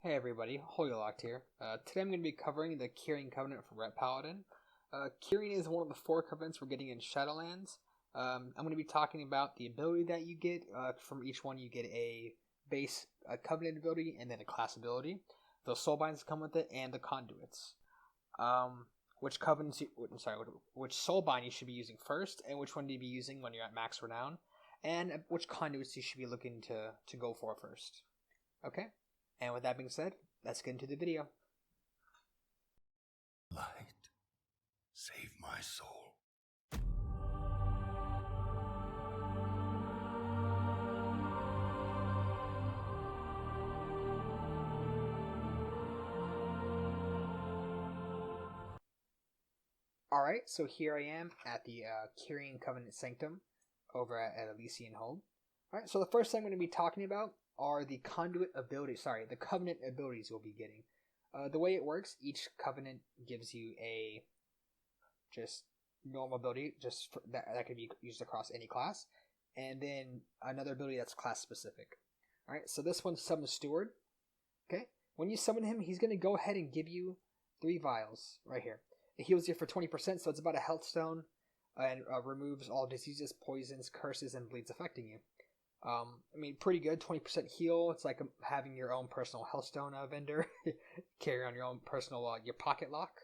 Hey everybody, Hoylocked here. Today I'm going to be covering the Kyrian Covenant from Ret Paladin. Kyrian is one of the 4 covenants we're getting in Shadowlands. I'm going to be talking about the ability that you get. From each one you get a base covenant ability and then a class ability. The Soulbinds come with it and the conduits. Which Soulbind you should be using first, and which one do you be using when you're at max renown, and which conduits you should be looking to go for first. Okay? And with that being said, let's get into the video. Light, save my soul. Alright, so here I am at the Kyrian Covenant Sanctum over at Elysian Hold. Alright, so the first thing I'm going to be talking about are the conduit abilities. The covenant abilities you'll be getting. The way it works, each covenant gives you a just normal ability, that can be used across any class, and then another ability that's class specific. Alright, so this one's Summon Steward. Okay, when you summon him, he's going to go ahead and give you 3 vials right here. It heals you for 20%, so it's about a health stone, and removes all diseases, poisons, curses, and bleeds affecting you. Pretty good. 20% heal. It's like having your own personal Healthstone vendor. Carry on your own personal your pocket lock.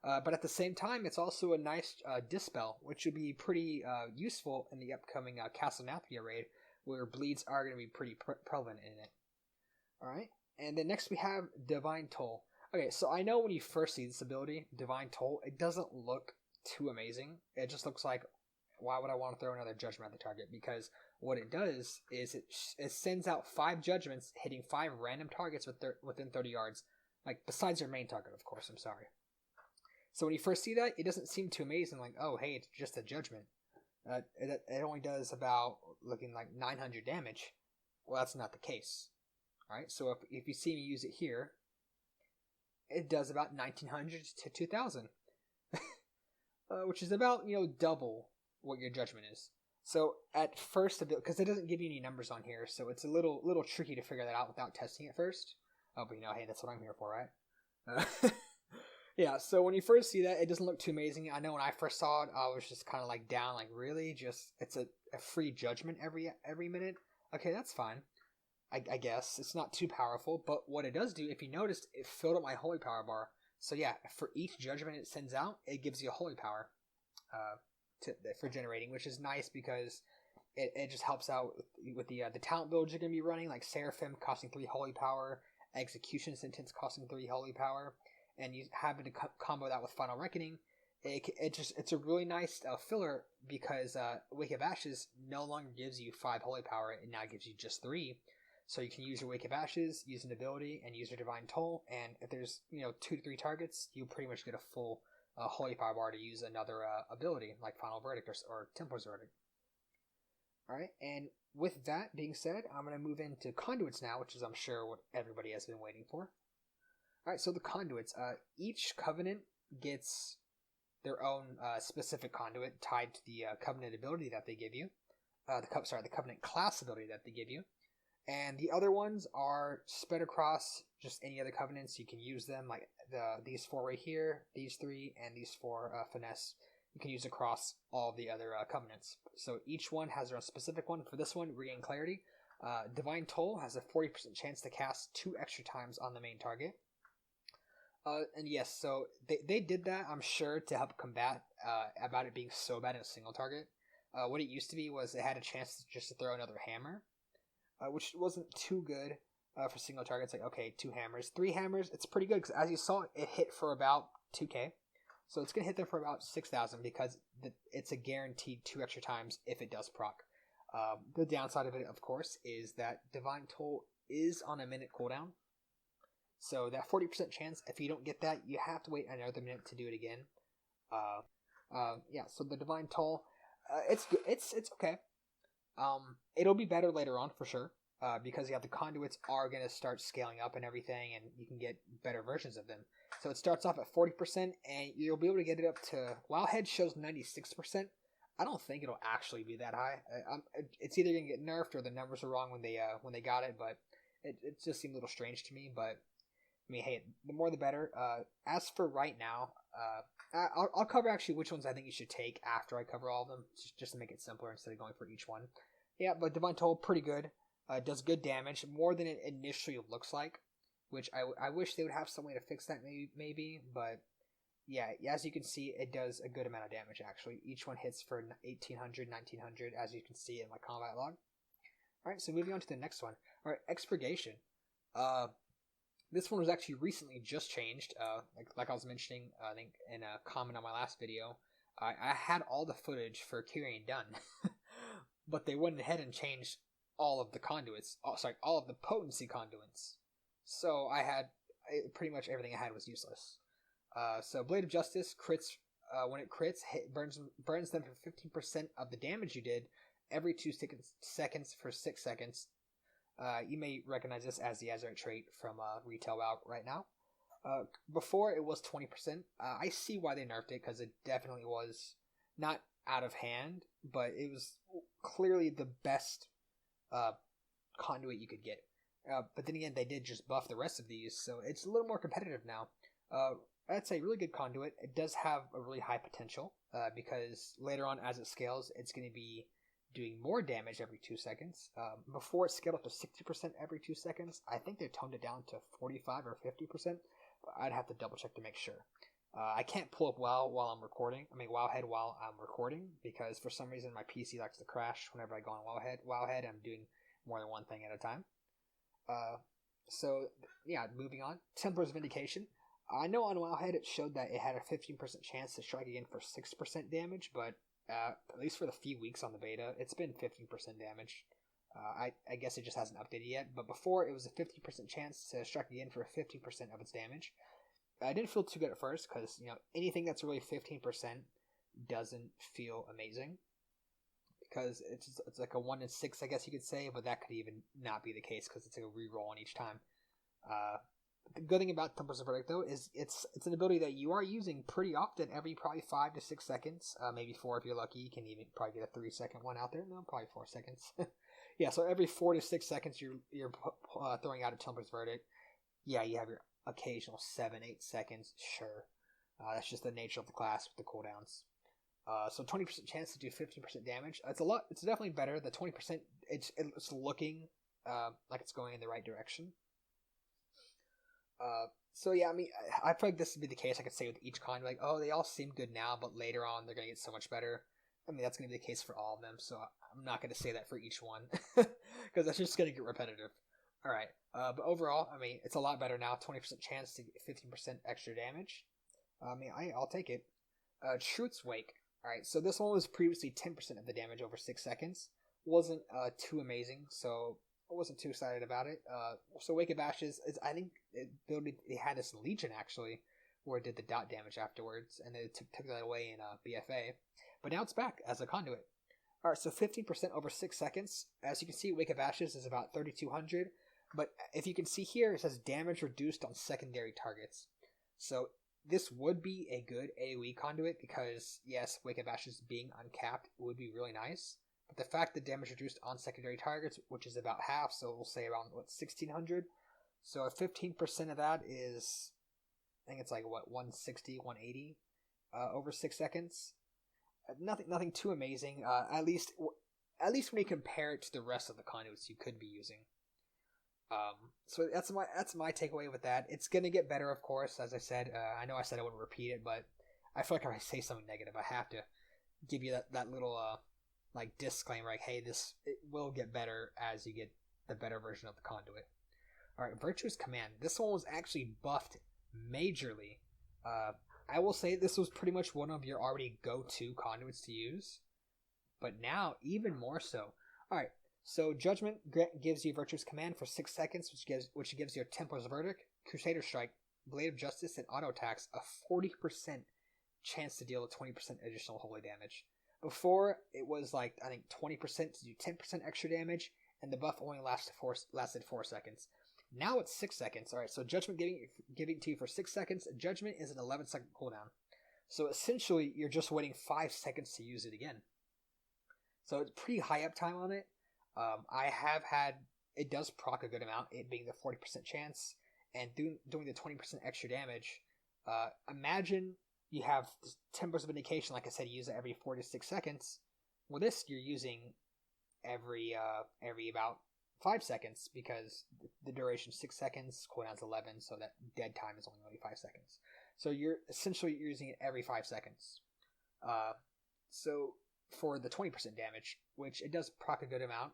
But at the same time, it's also a nice dispel, which would be pretty useful in the upcoming Castle Nathria raid, where bleeds are going to be pretty prevalent in it. Alright, and then next we have Divine Toll. Okay, so I know when you first see this ability, Divine Toll, it doesn't look too amazing. It just looks like, why would I want to throw another judgment at the target? Because what it does is it sends out 5 judgments hitting 5 random targets within 30 yards. Like, besides your main target, of course, I'm sorry. So when you first see that, it doesn't seem too amazing, like, oh, hey, it's just a judgment. It only does about, looking like 900 damage. Well, that's not the case. Alright, so if you see me use it here, it does about 1900 to 2000. Which is about, double what your judgment is. So at first, because it doesn't give you any numbers on here, so it's a little tricky to figure that out without testing it first. Oh, but hey, that's what I'm here for, right? Yeah, so when you first see that, it doesn't look too amazing. I know when I first saw it, I was just kind of like down, like, really? Just, it's a free judgment every minute? Okay, that's fine. I guess. It's not too powerful, but what it does do, if you noticed, it filled up my holy power bar. So yeah, for each judgment it sends out, it gives you a holy power for generating, which is nice because it just helps out with the talent builds you're going to be running, like Seraphim costing 3 holy power, Execution Sentence costing 3 holy power, and you happen to combo that with Final Reckoning. It's a really nice filler because Wake of Ashes no longer gives you 5 holy power, it now gives you just 3. So you can use your Wake of Ashes, use an ability, and use your Divine Toll, and if there's 2 to 3 targets, you pretty much get a full holy power bar to use another ability, like Final Verdict or Templar's Verdict. Alright, and with that being said, I'm going to move into Conduits now, which is, I'm sure, what everybody has been waiting for. Alright, so the Conduits. Each Covenant gets their own specific Conduit tied to the Covenant ability that they give you. The Covenant class ability that they give you. And the other ones are spread across just any other covenants. You can use them, like these 4 right here, these 3, and these 4 finesse. You can use across all the other covenants. So each one has their own specific one. For this one, Regain Clarity. Divine Toll has a 40% chance to cast 2 extra times on the main target. And yes, so they did that, I'm sure, to help combat about it being so bad in a single target. What it used to be was it had a chance just to throw another hammer. Which wasn't too good for single targets. Like, okay, 2 hammers. 3 hammers, it's pretty good, because as you saw, it hit for about 2k. So it's going to hit them for about 6,000, because it's a guaranteed 2 extra times if it does proc. The downside of it, of course, is that Divine Toll is on a minute cooldown. So that 40% chance, if you don't get that, you have to wait another minute to do it again. Yeah, so the Divine Toll, it's good. It's okay. It'll be better later on for sure, because the conduits are going to start scaling up and everything, and you can get better versions of them. So it starts off at 40%, and you'll be able to get it up to, Wildhead shows 96%. I don't think it'll actually be that high. It's either going to get nerfed or the numbers are wrong when they got it, but It just seemed a little strange to me, but I mean, hey, the more the better. As for right now, I'll cover actually which ones I think you should take after I cover all of them, just to make it simpler instead of going for each one. Yeah, but Divine Toll, pretty good. Does good damage, more than it initially looks like, which I wish they would have some way to fix that maybe, but yeah, as you can see, it does a good amount of damage actually. Each one hits for 1800, 1900, as you can see in my combat log. Alright, so moving on to the next one. Alright, Expurgation. This one was actually recently just changed, like I was mentioning, I think in a comment on my last video. I had all the footage for Kyrian done, but they went ahead and changed all of the conduits, all of the potency conduits. So I had, pretty much everything I had was useless. So Blade of Justice crits, when it crits, burns them for 15% of the damage you did every 2 seconds for 6 seconds. You may recognize this as the Azerite trait from Retail WoW right now. Before it was 20%. I see why they nerfed it, because it definitely was not out of hand, but it was clearly the best conduit you could get. But then again, they did just buff the rest of these, so it's a little more competitive now. I'd say really good conduit. It does have a really high potential, because later on as it scales, it's going to be doing more damage every 2 seconds. Before it scaled up to 60% every 2 seconds. I think they toned it down to 45 or 50%, but I'd have to double check to make sure. I can't pull up WoW while I'm recording. Wowhead while I'm recording, because for some reason my PC likes to crash whenever I go on Wowhead. I'm doing more than one thing at a time. So yeah, moving on. Templar's Vindication. I know on Wowhead it showed that it had a 15% chance to strike again for 6% damage, but at least for the few weeks on the beta, it's been 15% damage. I guess it just hasn't updated yet, but before it was a 50% chance to strike again for 15% of its damage. I didn't feel too good at first, because anything that's really 15% doesn't feel amazing, because it's like a 1 in 6, I guess you could say, but that could even not be the case because it's like a reroll on each time. The good thing about Templar's Verdict, though, is it's an ability that you are using pretty often, every probably 5 to 6 seconds, maybe 4 if you're lucky. You can even probably get a 3-second one out there. No, probably 4 seconds. Yeah, so every 4 to 6 seconds you're throwing out a Templar's Verdict. Yeah, you have your occasional 7-8 seconds, sure. That's just the nature of the class with the cooldowns. So 20% chance to do 15% damage. It's a lot. It's definitely better. The 20%, it's looking like it's going in the right direction. So yeah, I feel like this would be the case. I could say with each con, like, oh, they all seem good now, but later on they're gonna get so much better. That's gonna be the case for all of them. So I'm not gonna say that for each one, because that's just gonna get repetitive. All right, but overall, it's a lot better now. 20% chance to get 15% extra damage. I'll take it. Truth's Wake. All right, so this one was previously 10% of the damage over 6 seconds. Wasn't too amazing, so I wasn't too excited about it. So Wake of Ashes, I think it had this in Legion actually, where it did the dot damage afterwards, and then it took that away in BFA. But now it's back as a conduit. Alright, so 15% over 6 seconds. As you can see, Wake of Ashes is about 3,200. But if you can see here, it says damage reduced on secondary targets. So this would be a good AoE conduit, because yes, Wake of Ashes being uncapped would be really nice. But the fact that damage reduced on secondary targets, which is about half, so we'll say around 1,600. So 15% of that is, I think it's like 160, 180 over 6 seconds. Nothing too amazing. At least when you compare it to the rest of the conduits you could be using. So that's my takeaway with that. It's gonna get better, of course. As I said, I know I said I wouldn't repeat it, but I feel like if I say something negative, I have to give you that little disclaimer, like, hey, it will get better as you get the better version of the conduit. Alright, Virtuous Command. This one was actually buffed majorly. I will say this was pretty much one of your already go-to conduits to use, but now even more so. Alright, so Judgment gives you Virtuous Command for 6 seconds, which gives your Templar's Verdict, Crusader Strike, Blade of Justice, and auto attacks a 40% chance to deal a 20% additional holy damage. Before, it was I think 20% to do 10% extra damage, and the buff only lasted 4 seconds. Now it's 6 seconds. Alright, so Judgment giving it to you for 6 seconds. Judgment is an 11-second cooldown. So essentially, you're just waiting 5 seconds to use it again. So it's pretty high uptime on it. I have had it does proc a good amount, it being the 40% chance, and doing the 20% extra damage. Imagine you have Templar's Vindication, like I said, you use it every 4 to 6 seconds. Well, this you're using every about 5 seconds, because the duration is 6 seconds, cooldown's 11, so that dead time is only 5 seconds. So you're essentially using it every 5 seconds. So for the 20% damage, which it does proc a good amount.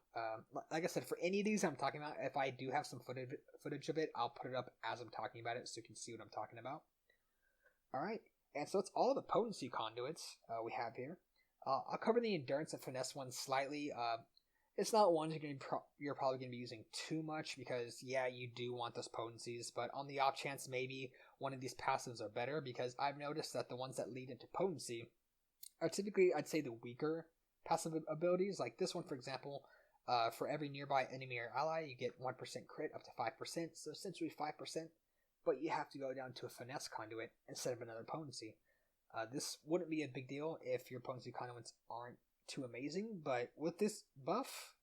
Like I said, for any of these I'm talking about, if I do have some footage of it, I'll put it up as I'm talking about it so you can see what I'm talking about. Alright, and so it's all the Potency Conduits we have here. I'll cover the Endurance and Finesse ones slightly. It's not ones you're probably going to be using too much, because yeah, you do want those potencies, but on the off chance maybe one of these passives are better, because I've noticed that the ones that lead into potency are typically, I'd say, the weaker passive abilities. Like this one, for example, for every nearby enemy or ally, you get 1% crit up to 5%, so essentially 5%, but you have to go down to a Finesse Conduit instead of another potency. This wouldn't be a big deal if your Potency Conduits aren't too amazing, but with this buff,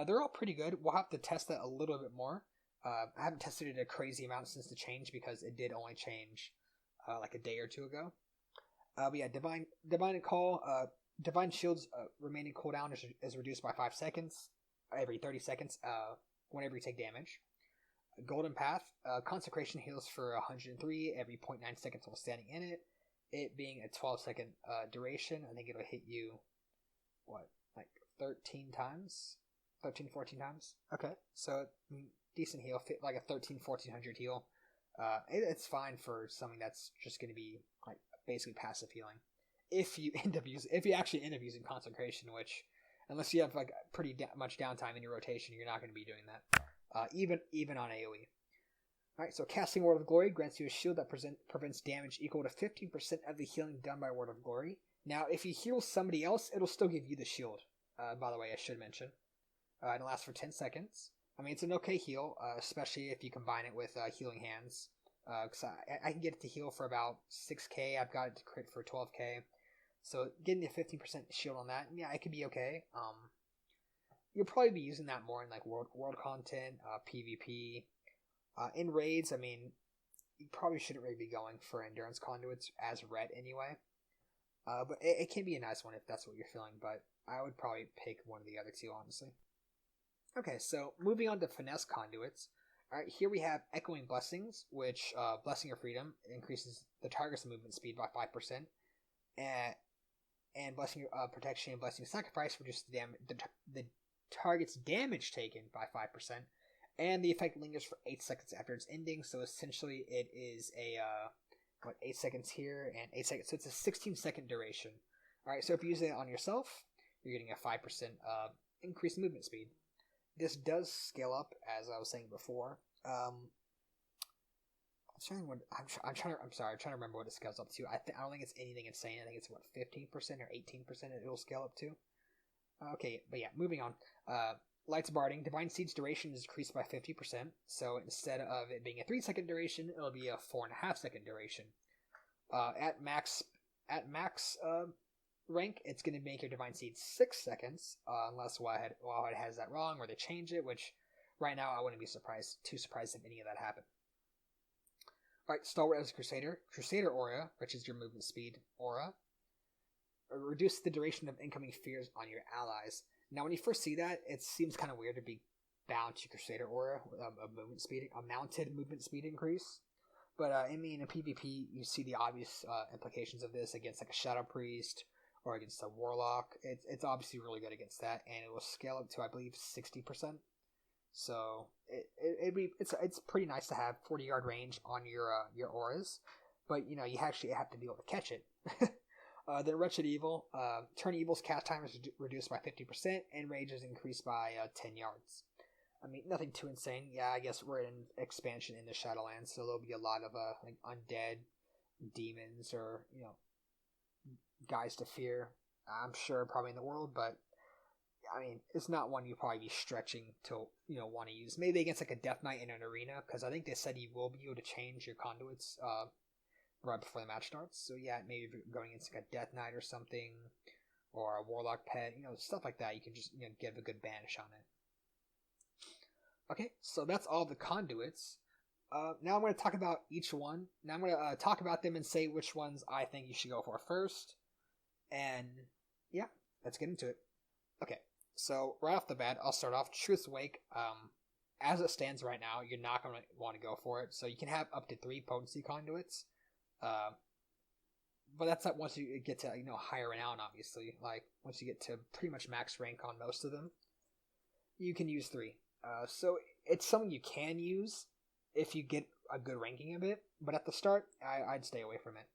they're all pretty good. We'll have to test that a little bit more. I haven't tested it a crazy amount since the change, because it did only change like a day or two ago. But yeah, Divine Call, Divine Shield's remaining cooldown is reduced by 5 seconds every 30 seconds whenever you take damage. Golden Path, Consecration heals for 103 every 0.9 seconds while standing in it. It being a 12-second duration, I think it'll hit you, like 13 times? 13, 14 times? Okay, so decent heal, like a 1400 heal. It's fine for something that's just going to be like basically passive healing. If you actually end up using Consecration, which, unless you have like pretty much downtime in your rotation, you're not going to be doing that. Even on AoE. Alright, so casting Word of Glory grants you a shield that prevents damage equal to 15% of the healing done by Word of Glory. Now, if you heal somebody else, it'll still give you the shield. By the way, I should mention. It'll last for 10 seconds. I mean, it's an okay heal, especially if you combine it with Healing Hands. Because I can get it to heal for about 6k. I've got it to crit for 12k. So getting a 15% shield on that, yeah, it could be okay. You'll probably be using that more in like world content, PvP. In raids, I mean, you probably shouldn't really be going for Endurance Conduits as red anyway. But it can be a nice one if that's what you're feeling, but I would probably pick one of the other two, honestly. Okay, so moving on to Finesse Conduits. Alright, here we have Echoing Blessings, which, Blessing of Freedom, increases the target's movement speed by 5%. And Blessing of Protection and Blessing of Sacrifice reduces the target's damage taken by 5%. And the effect lingers for 8 seconds after its ending, so essentially it is a, 8 seconds here and 8 seconds, so it's a 16-second duration. Alright, so if you use it on yourself, you're getting a 5% increased movement speed. This does scale up, as I was saying before. I'm trying to remember what it scales up to. I don't think it's anything insane. I think it's, 15% or 18% it'll scale up to. Okay, but yeah, moving on. Lights Barding, Divine Seed's duration is decreased by 50%, so instead of it being a 3-second duration, it'll be a 4.5-second duration. At max rank, it's going to make your Divine Seed 6 seconds, unless Wildhead has that wrong, or they change it, which right now I wouldn't be too surprised if any of that happened. Alright, Stalwart as Crusader. Crusader Aura, which is your movement speed aura, reduce the duration of incoming fears on your allies. Now, when you first see that, it seems kind of weird to be bound to Crusader Aura, a mounted movement speed increase. But I mean, in PvP, you see the obvious implications of this against like a Shadow Priest or against a Warlock. It's obviously really good against that, and it will scale up to, I believe, 60%. So it's pretty nice to have 40-yard range on your auras, but you know you actually have to be able to catch it. Then Wretched Evil, Turn Evil's cast time is reduced by 50%, and Rage is increased by 10 yards. I mean, nothing too insane. Yeah, I guess we're in expansion into Shadowlands, so there'll be a lot of like undead demons or, you know, guys to fear. I'm sure probably in the world, but I mean, it's not one you'll probably be stretching to, you know, want to use. Maybe against like a Death Knight in an arena, because I think they said you will be able to change your conduits right before the match starts. So yeah, maybe if you're going against like a Death Knight or something, or a Warlock pet, you know, stuff like that, you can just, you know, give a good banish on it. Okay, so that's all the conduits. Now I'm going to talk about each one. Now I'm going to talk about them and say which ones I think you should go for first. And yeah, let's get into it. Okay, so right off the bat, I'll start off Truth's Wake. As it stands right now, you're not going to want to go for it. So you can have up to 3 Potency Conduits. But that's not once you get to, higher renown, obviously. Like, once you get to pretty much max rank on most of them, you can use 3. So it's something you can use if you get a good ranking of it, but at the start, I'd stay away from it.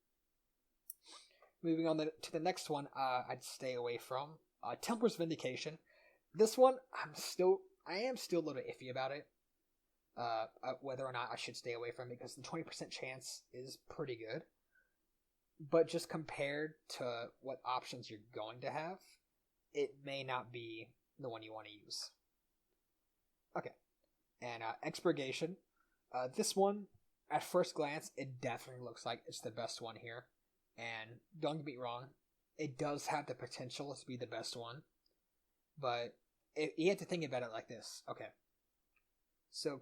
Moving on to the next one, I'd stay away from Templar's Vindication. This one, I am still a little iffy about it, whether or not I should stay away from it, because the 20% chance is pretty good, but just compared to what options you're going to have, it may not be the one you want to use. Okay, and Expurgation. This one, at first glance, it definitely looks like it's the best one here. And don't get me wrong, it does have the potential to be the best one. But you have to think about it like this. Okay. So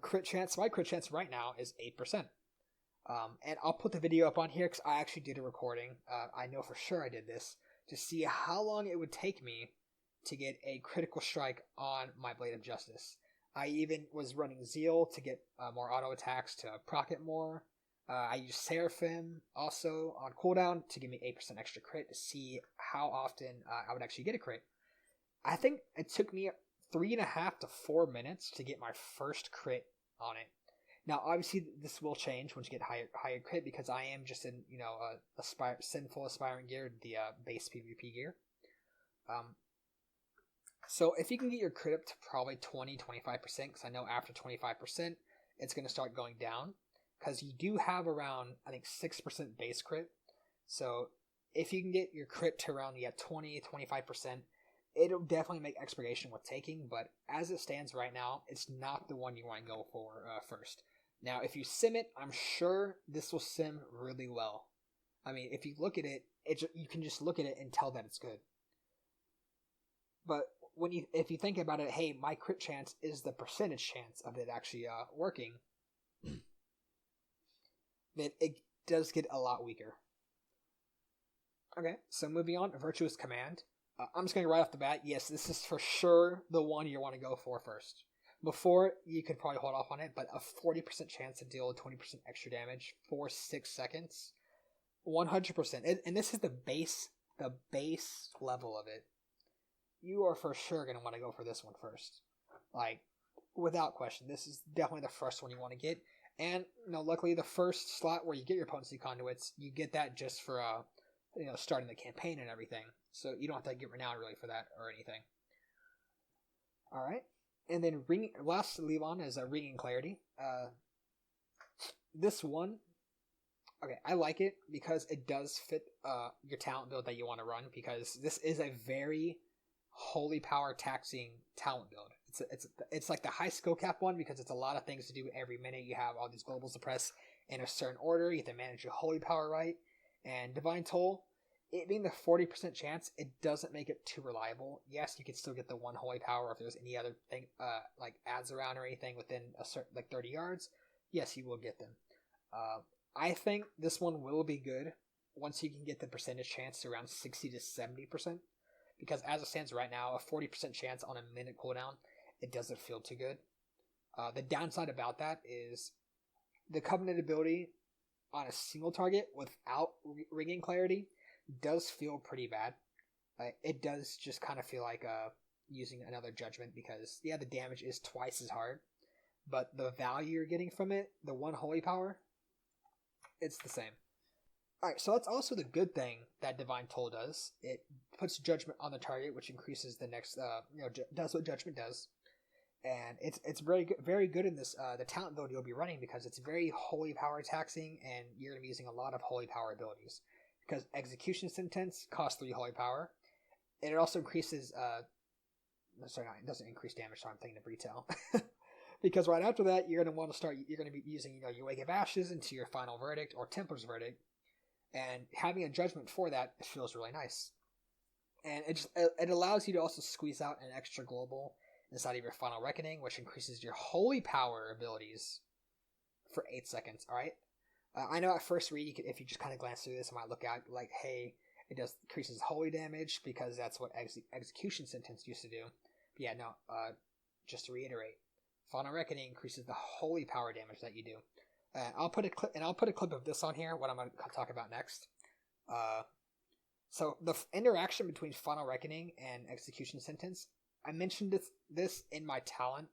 my crit chance right now is 8%. And I'll put the video up on here because I actually did a recording. I know for sure I did this to see how long it would take me to get a critical strike on my Blade of Justice. I even was running Zeal to get more auto attacks to proc it more. I used Seraphim also on cooldown to give me 8% extra crit to see how often I would actually get a crit. I think it took me 3.5 to 4 minutes to get my first crit on it. Now, obviously, this will change once you get higher crit because I am just in sinful aspiring gear, the base PvP gear. So if you can get your crit up to probably 20-25%, because I know after 25%, it's going to start going down, because you do have around, I think, 6% base crit. So if you can get your crit to around 20-25%, it'll definitely make Expurgation worth taking, but as it stands right now, it's not the one you want to go for first. Now, if you sim it, I'm sure this will sim really well. I mean, if you look at it, you can just look at it and tell that it's good. But if you think about it, hey, my crit chance is the percentage chance of it actually working, then it does get a lot weaker. Okay, so moving on, Virtuous Command. I'm just going to right off the bat, yes, this is for sure the one you want to go for first. Before, you could probably hold off on it, but a 40% chance to deal 20% extra damage for 6 seconds. 100%. And this is the base level of it. You are for sure going to want to go for this one first. Like, without question, this is definitely the first one you want to get. And, luckily the first slot where you get your Potency Conduits, you get that just for, starting the campaign and everything. So you don't have to get renowned really for that or anything. Alright. And then last to leave on is Ringing Clarity. This one, okay, I like it because it does fit your talent build that you want to run, because this is a very holy power taxing talent build. It's like the high skill cap one, because it's a lot of things to do every minute. You have all these globals to press in a certain order. You have to manage your holy power right. And Divine Toll, it being the 40% chance, it doesn't make it too reliable. Yes, you can still get the one holy power if there's any other thing like adds around or anything within a certain 30 yards. Yes, you will get them. I think this one will be good once you can get the percentage chance to around 60 to 70%. Because as it stands right now, a 40% chance on a minute cooldown, it doesn't feel too good. The downside about that is the Covenant ability on a single target without Ringing Clarity does feel pretty bad. It does just kind of feel like using another Judgment, because, the damage is twice as hard, but the value you're getting from it, the one holy power, it's the same. Alright, so that's also the good thing that Divine Toll does. It puts Judgment on the target, which increases the next, does what Judgment does. And it's very good in this, the talent build you'll be running, because it's very holy power taxing, and you're going to be using a lot of holy power abilities. Because Execution Sentence costs 3 holy power, and it also increases, it doesn't increase damage, so I'm thinking of retail. Because right after that, you're going to be using, your Wake of Ashes into your Final Verdict, or Templar's Verdict, and having a Judgment for that feels really nice. And it allows you to also squeeze out an extra global inside of your Final Reckoning, which increases your Holy Power abilities for 8 seconds. Alright? I know at first read, if you just kind of glance through this, it might look out like, hey, it does increases holy damage because that's what Execution Sentence used to do. But yeah, no, just to reiterate, Final Reckoning increases the holy power damage that you do. I'll put a clip of this on here, what I'm going to talk about next. So the interaction between Final Reckoning and Execution Sentence, I mentioned this in my talent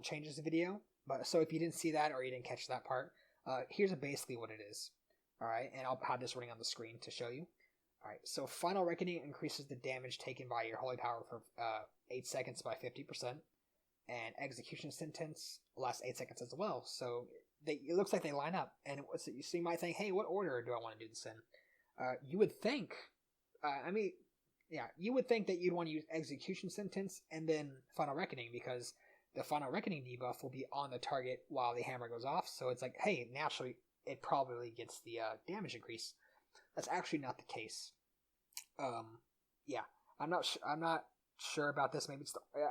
changes video. But so if you didn't see that or you didn't catch that part, here's basically what it is. All right, and I'll have this running on the screen to show you. All right, so Final Reckoning increases the damage taken by your Holy Power for 8 seconds by 50%, and Execution Sentence lasts 8 seconds as well. So it looks like they line up, and so you might think, hey, what order do I want to do this in? You would think, you would think that you'd want to use Execution Sentence and then Final Reckoning, because the Final Reckoning debuff will be on the target while the hammer goes off. So it's like, hey, naturally, it probably gets the damage increase. That's actually not the case. I'm not sure about this. Maybe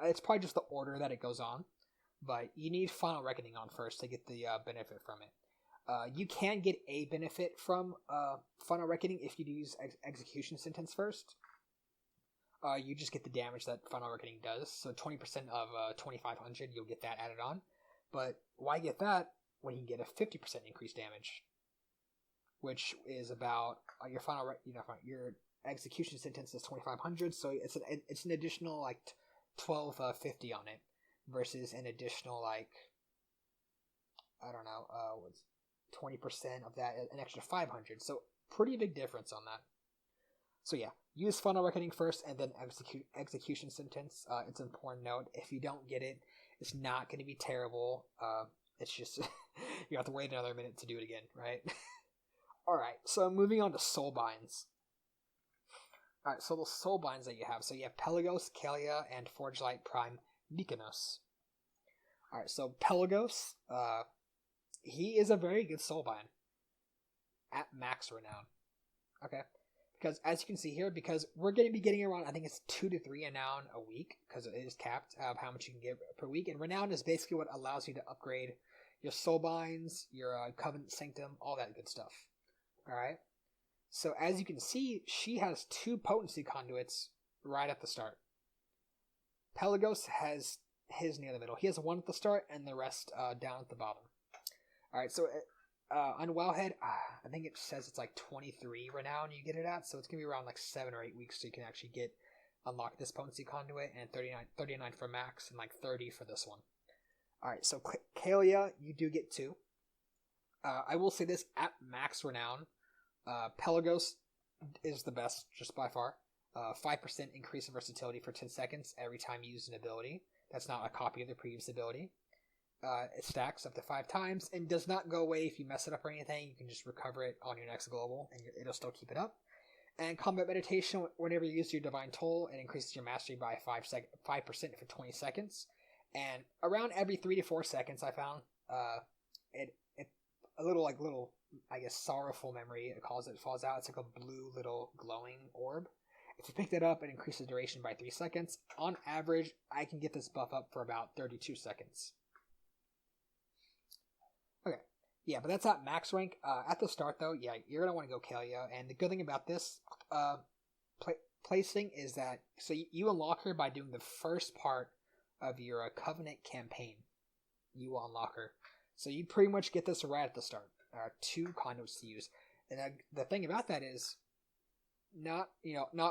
it's probably just the order that it goes on. But you need Final Reckoning on first to get the benefit from it. You can get a benefit from Final Reckoning if you use Execution Sentence first. You just get the damage that Final Reckoning does. So 20% of 2,500, you'll get that added on. But why get that when you can get a 50% increased damage? Which is about your your Execution Sentence is 2,500, so it's an additional like 1,250 on it, versus an additional like, I don't know, 20% of that, an extra 500. So pretty big difference on that. So yeah, use Final Reckoning first and then Execution Sentence. It's an important note. If you don't get it, it's not going to be terrible. It's just, you have to wait another minute to do it again, right? Alright, so moving on to Soulbinds. Alright, so the Soulbinds that you have. So you have Pelagos, Kalia, and Forgelite Prime Mikanikos. Alright, so Pelagos, he is a very good Soulbind. At max renown. Okay? Because as you can see here, because we're going to be getting around, I think it's 2 to 3 renown a week, because it is capped of how much you can get per week. And renown is basically what allows you to upgrade your Soulbinds, your Covenant Sanctum, all that good stuff. Alright? So as you can see, she has 2 Potency Conduits right at the start. Pelagos has his near the middle. He has 1 at the start and the rest down at the bottom. Alright, so on Wowhead, I think it says it's like 23 renown you get it at, so it's going to be around like 7 or 8 weeks so you can actually unlock this Potency Conduit, and 39 for max, and like 30 for this one. Alright, so Kalia, you do get 2. I will say this, at max renown, Pelagos is the best, just by far. 5% increase in versatility for 10 seconds every time you use an ability. That's not a copy of the previous ability. It stacks up to 5 times and does not go away if you mess it up or anything. You can just recover it on your next global and it'll still keep it up. And Combat Meditation, whenever you use your Divine Toll, it increases your mastery by 5% for 20 seconds. And around every 3 to 4 seconds, I found it a little, I guess, sorrowful memory, it calls it, falls out. It's like a blue little glowing orb. If you pick that up, it increases duration by 3 seconds. On average, I can get this buff up for about 32 seconds. Okay, yeah, but that's at max rank. At the start, though, yeah, you're going to want to go Kalia. And the good thing about this placing is that, so you unlock her by doing the first part of your Covenant campaign. You will unlock her. So you pretty much get this right at the start. 2 conduits to use. And the thing about that is, not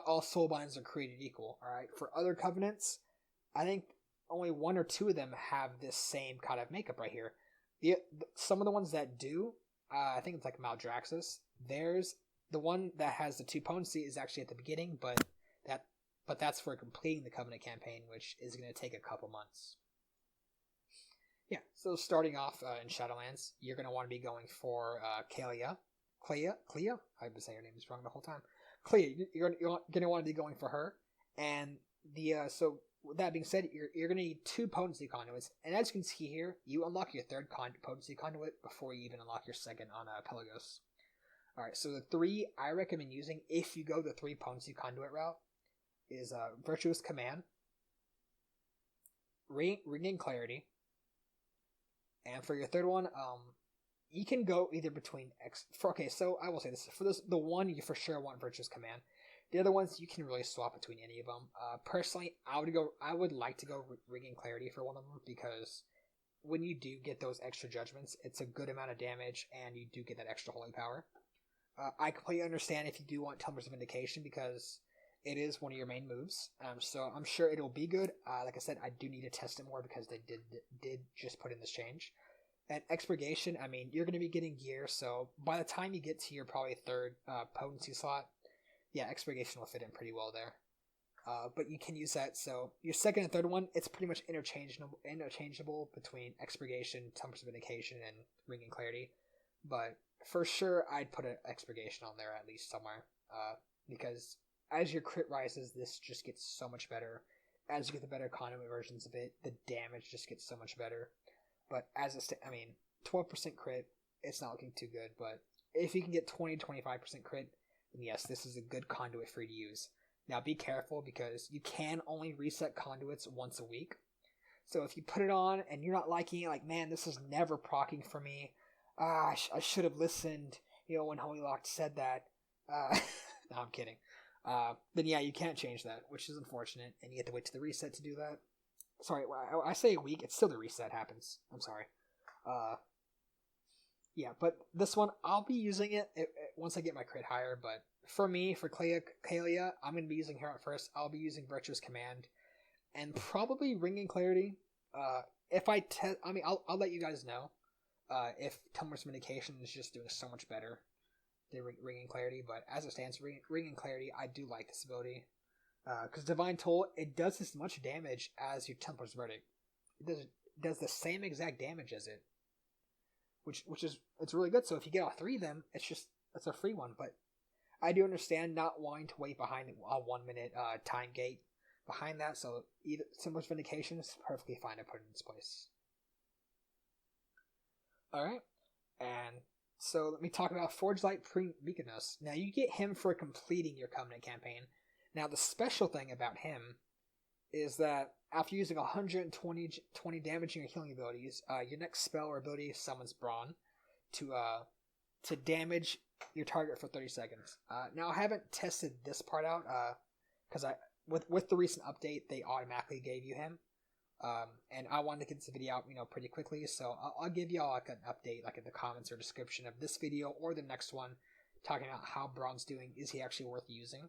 all Soulbinds are created equal. Alright, for other Covenants, I think only 1 or 2 of them have this same kind of makeup right here. Some of the ones that do, I think it's like Maldraxxus. There's the one that has the 2 potency is actually at the beginning, but that's for completing the Covenant campaign, which is going to take a couple months. Yeah, so starting off in Shadowlands, you're going to want to be going for Kalia. Clea? I've been saying her name is wrong the whole time. Clea, you're going to want to be going for her. And so with that being said, you're going to need 2 Potency Conduits. And as you can see here, you unlock your 3rd Potency Conduit before you even unlock your 2nd on Pelagos. Alright, so the 3 I recommend using if you go the 3 Potency Conduit route is Virtuous Command, Regain Clarity. And for your third one, you can go either between okay, so I will say this. For the one, you for sure want Virtuous Command. The other ones, you can really swap between any of them. Personally, I would like to go Regain Clarity for one of them, because when you do get those extra judgments, it's a good amount of damage, and you do get that extra holy power. I completely understand if you do want Templar's Vindication, because it is one of your main moves. So I'm sure it'll be good. Like I said, I do need to test it more, because they did just put in this change. And Expurgation, I mean, you're going to be getting gear, so by the time you get to your probably third potency slot, yeah, Expurgation will fit in pretty well there. But you can use that, so your second and third one, it's pretty much interchangeable between Expurgation, Templar's Vindication, and Ring and Clarity. But for sure, I'd put an Expurgation on there at least somewhere, because as your crit rises, this just gets so much better. As you get the better conduit versions of it, the damage just gets so much better. But as it I mean, 12% crit, it's not looking too good, but if you can get 20-25% crit, then yes, this is a good conduit for you to use. Now be careful, because you can only reset conduits once a week. So if you put it on and you're not liking it, like, man, this is never proccing for me. I should have listened, when Holy Locked said that. No, I'm kidding. Then yeah, you can't change that, which is unfortunate, and you have to wait to the reset to do that. Sorry, I say a week, it's still the reset happens. I'm sorry. Yeah, but this one, I'll be using it once I get my crit higher, but for me, for Kalia, I'm going to be using her at first. I'll be using Virtuous Command, and probably Ring and Clarity. If I'll let you guys know, if Templar's Vindication is just doing so much better than Ring and Clarity, but as it stands, Ring and Clarity, I do like this ability. Because Divine Toll, it does as much damage as your Templar's Verdict. It does the same exact damage as it, which is, it's really good. So if you get all three of them, it's a free one. But I do understand not wanting to wait behind a 1 minute time gate behind that. So either Templar's Vindication is perfectly fine to put in its place. All right, and so let me talk about Forgelite Mikanikos. Now you get him for completing your Covenant campaign. Now, the special thing about him is that after using 120 damaging or healing abilities, your next spell or ability summons Brawn to damage your target for 30 seconds. Now, I haven't tested this part out, because with the recent update, they automatically gave you him. And I wanted to get this video out, pretty quickly, so I'll give y'all like an update, like in the comments or description of this video or the next one, talking about how Brawn's doing. Is he actually worth using?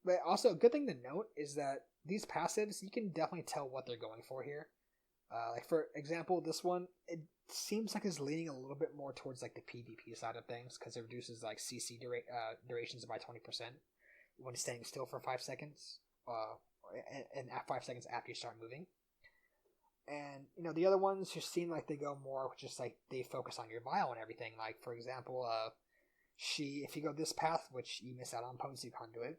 But also, a good thing to note is that these passives, you can definitely tell what they're going for here. Like for example, this one, it seems like it's leaning a little bit more towards like the PvP side of things, because it reduces like CC durations by 20% when standing still for 5 seconds, and at 5 seconds after you start moving. And the other ones just seem like they go more just like they focus on your vial and everything. Like for example, if you go this path, which you miss out on Potency Conduit,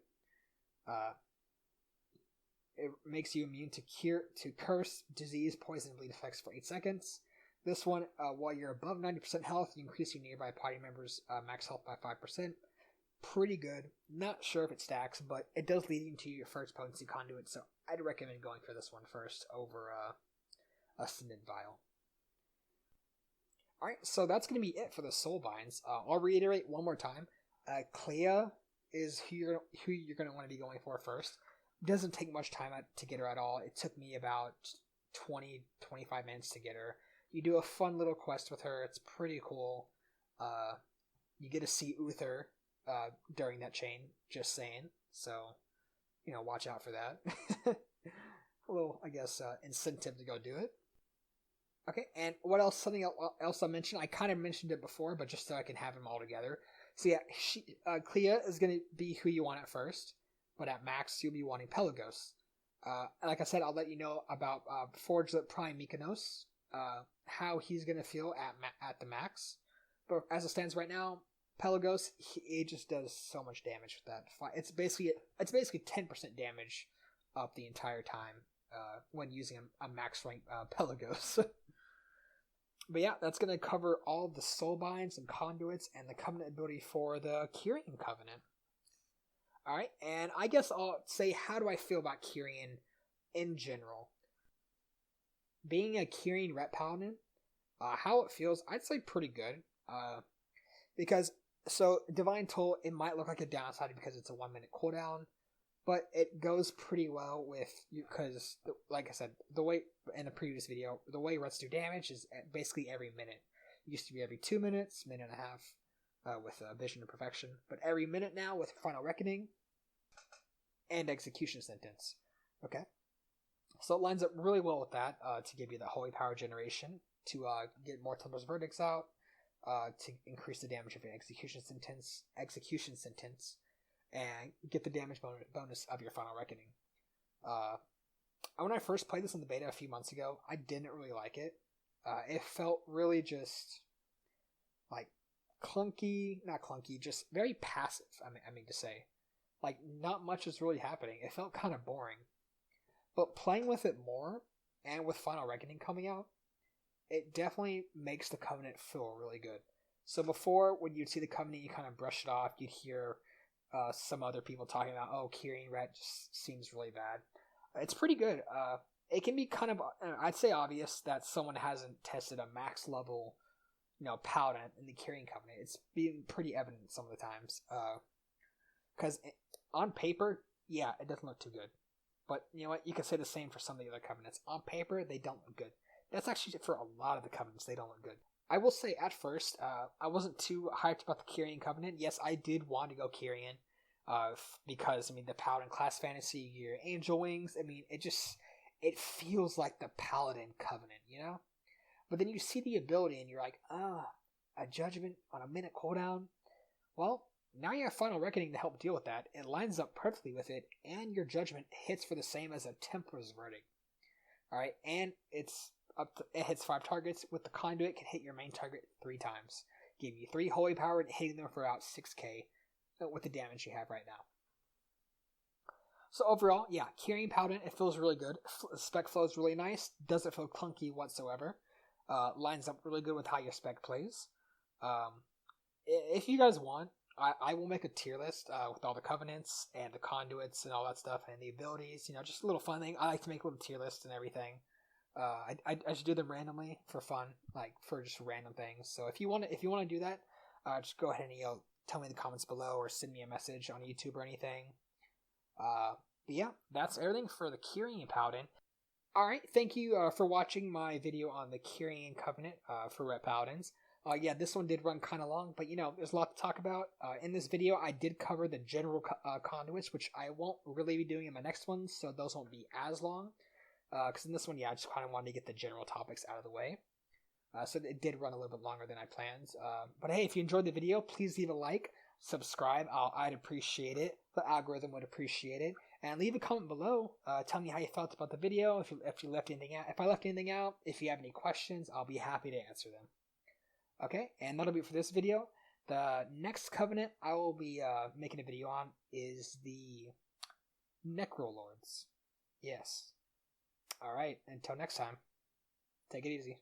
it makes you immune to curse, disease, poison, and bleed effects for 8 seconds. This one, while you're above 90% health, you increase your nearby party members' max health by 5%. Pretty good. Not sure if it stacks, but it does lead you to your first Potency Conduit, so I'd recommend going for this one first over Ascended Vial. Alright, so that's going to be it for the Soulbinds. I'll reiterate one more time. Clea is who you're going to want to be going for first. Doesn't take much time to get her at all. It took me about 20-25 minutes to get her. You do a fun little quest with her. It's pretty cool. You get to see Uther during that chain, just saying. So, watch out for that. A little, I guess, incentive to go do it. Okay, and what else? Something else I mentioned. I kind of mentioned it before, but just so I can have them all together. So yeah, Clea is going to be who you want at first, but at max you'll be wanting Pelagos. Like I said, I'll let you know about Forgelite Prime Mikanikos, how he's going to feel at the max. But as it stands right now, Pelagos, he just does so much damage with that. It's basically 10% damage up the entire time when using a max rank Pelagos. But yeah, that's going to cover all of the Soulbinds and Conduits and the Covenant ability for the Kyrian Covenant. Alright, and I guess I'll say, how do I feel about Kyrian in general? being a Kyrian Ret Paladin, how it feels, I'd say pretty good. Because, so, Divine Toll, it might look like a downside because it's a 1 minute cooldown, but it goes pretty well with you, because, like I said, the way, in the previous video, the way Rets do damage is basically every minute. It used to be every 2 minutes, minute and a half, with Vision of Perfection, but every minute now with Final Reckoning and Execution Sentence. Okay? So it lines up really well with that, to give you the Holy Power generation, to get more Templar's Verdicts out, to increase the damage of your execution sentence, and get the damage bonus of your Final Reckoning. When I first played this in the beta a few months ago, I didn't really like it. It felt really just like not clunky, just very passive. I mean to say, like not much is really happening. It felt kind of boring. But playing with it more, and with Final Reckoning coming out, it definitely makes the Covenant feel really good. So before, when you'd see the Covenant, you kind of brush it off. You'd hear some other people talking about, oh, Kyrian Ret just seems really bad. It's pretty good. It can be kind of, I'd say, obvious that someone hasn't tested a max level, Paladin in the Kyrian Covenant. It's been pretty evident some of the times. Because on paper, yeah, it doesn't look too good. But you know what? You can say the same for some of the other Covenants. On paper, they don't look good. That's actually for a lot of the Covenants, they don't look good. I will say at first, I wasn't too hyped about the Kyrian Covenant. Yes, I did want to go Kyrian, because, the Paladin class fantasy, your Angel Wings, it feels like the Paladin Covenant, But then you see the ability and you're like, a Judgment on a minute cooldown? Well, now you have Final Reckoning to help deal with that. It lines up perfectly with it, and your Judgment hits for the same as a Templar's Verdict. Alright, and it hits 5 targets. With the Conduit, it can hit your main target 3 times. Give you 3 Holy Power and hitting them for about 6k with the damage you have right now. So overall, yeah, Kyrian Paladin, it feels really good. Spec flow is really nice. Doesn't feel clunky whatsoever. Lines up really good with how your spec plays. If you guys want, I will make a tier list with all the Covenants and the Conduits and all that stuff and the abilities. Just a little fun thing. I like to make little tier lists and everything. I should do them randomly for fun, like for just random things. So if you want to do that, just go ahead and tell me in the comments below or send me a message on YouTube or anything. But yeah, that's everything for the Kyrian Paladin. Alright, thank you for watching my video on the Kyrian Covenant for Ret Paladins. Yeah, this one did run kind of long, but there's a lot to talk about. In this video, I did cover the general conduits, which I won't really be doing in my next one, so those won't be as long. Because in this one, yeah, I just kind of wanted to get the general topics out of the way. So it did run a little bit longer than I planned. But hey, if you enjoyed the video, please leave a like, subscribe. I'd appreciate it. The algorithm would appreciate it. And leave a comment below. Tell me how you felt about the video. If you left anything out, if I left anything out, if you have any questions, I'll be happy to answer them. Okay, and that'll be it for this video. The next Covenant I will be making a video on is the Necrolords. Yes. Alright, until next time, take it easy.